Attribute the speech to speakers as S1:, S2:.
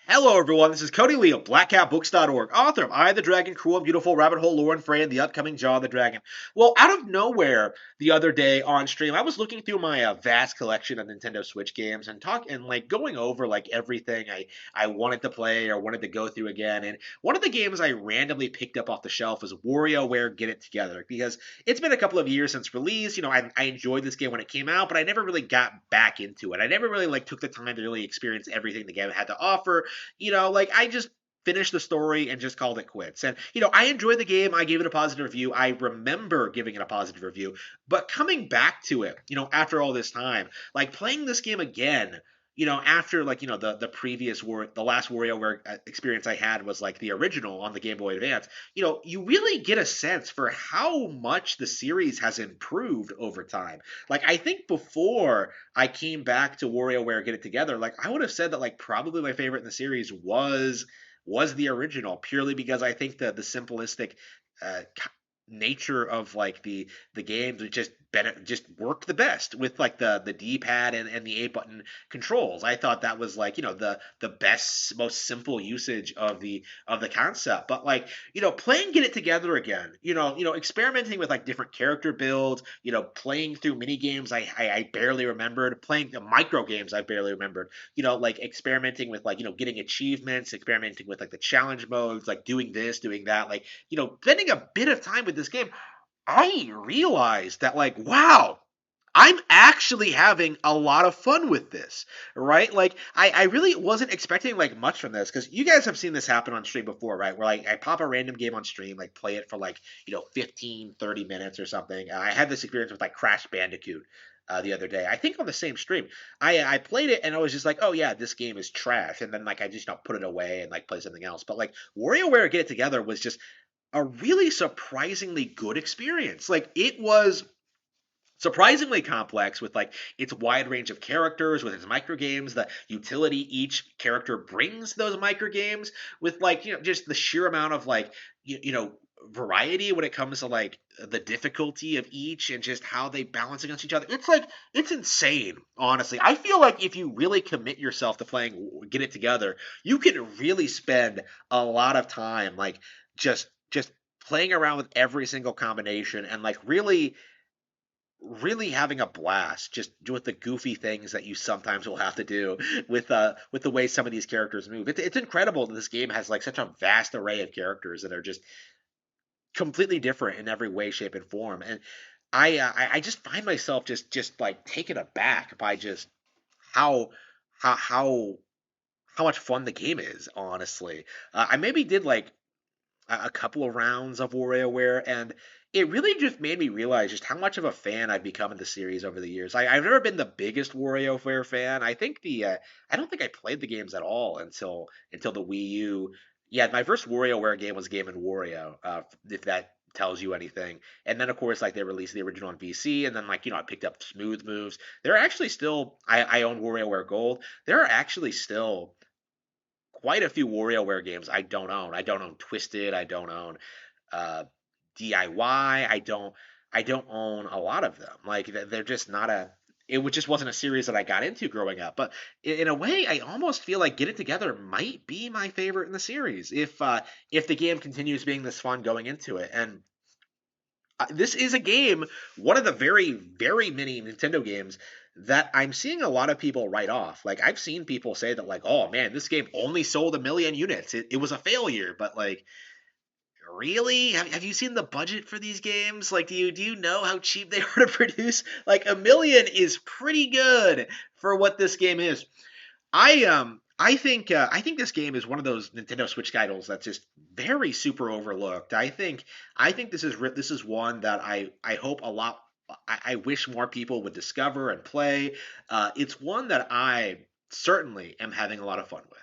S1: Hello, everyone. This is Cody Lee of BlackCatBooks.org, author of I, the Dragon, Cruel and Beautiful, Rabbit Hole, Lore and Frey, and the upcoming Jaw of the Dragon. Well, out of nowhere, the other day on stream, I was looking through my vast collection of Nintendo Switch games and going over like everything I wanted to play or wanted to go through again. And one of the games I randomly picked up off the shelf was WarioWare Get It Together because it's been a couple of years since release. I enjoyed this game when it came out, but I never really got back into it. I never really like took the time to really experience everything the game had to offer. I just finished the story and just called it quits. And, I enjoyed the game. I gave it a positive review. I remember giving it a positive review. But coming back to it, after all this time, like playing this game again, after the previous the last WarioWare experience I had was like the original on the Game Boy Advance. You really get a sense for how much the series has improved over time. Like I think before I came back to WarioWare Get It Together, like I would have said that like probably my favorite in the series was the original, purely because I think the simplistic nature of like the games just worked the best with like the D-pad and the A button controls. I thought that was like the best, most simple usage of the concept. But like playing Get It Together again, experimenting with like different character builds, playing through mini games I barely remembered, playing the micro games I barely remembered, like experimenting with like getting achievements, experimenting with like the challenge modes, like doing this, doing that, like spending a bit of time with this game. I realized that like wow, I'm actually having a lot of fun with this, right? Like, I really wasn't expecting like much from this because you guys have seen this happen on stream before, right? Where like I pop a random game on stream, like play it for like, 15, 30 minutes or something. I had this experience with like Crash Bandicoot the other day. I think on the same stream. I played it and I was just like, oh yeah, this game is trash. And then like I just put it away and like play something else. But like WarioWare Get It Together was just a really surprisingly good experience. Like it was surprisingly complex with like its wide range of characters, with its micro games, the utility each character brings those micro games, with like just the sheer amount of like variety when it comes to like the difficulty of each and just how they balance against each other. It's like it's insane, honestly. I feel like if you really commit yourself to playing Get It Together, you can really spend a lot of time like just playing around with every single combination and like really having a blast just with the goofy things that you sometimes will have to do with the way some of these characters move. It's incredible that this game has like such a vast array of characters that are just completely different in every way, shape, and form. And I just find myself just like taken aback by just how how how how much fun the game is. Honestly, I maybe did like a couple of rounds of WarioWare, and it really just made me realize just how much of a fan I've become of the series over the years. I've never been the biggest WarioWare fan. I don't think I played the games at all until the Wii U. Yeah, my first WarioWare game was Game and Wario, if that tells you anything. And then of course like they released the original on VC, and then like I picked up Smooth Moves. There are actually still I own WarioWare Gold. There are actually still quite a few WarioWare games I don't own. I don't own Twisted. I don't own uh, DIY. I don't own a lot of them. Like they're just not a. Just wasn't a series that I got into growing up. But in a way, I almost feel like Get It Together might be my favorite in the series if the game continues being this fun going into it. And this is a game, one of the very, very many Nintendo games that I'm seeing a lot of people write off. Like I've seen people say that like, oh man, this game only sold 1 million units. It was a failure. But like, really? Have you seen the budget for these games? Like, do you know how cheap they are to produce? Like 1 million is pretty good for what this game is. I think this game is one of those Nintendo Switch titles that's just very super overlooked. I think this is one that I hope a lot. I wish more people would discover and play. It's one that I certainly am having a lot of fun with.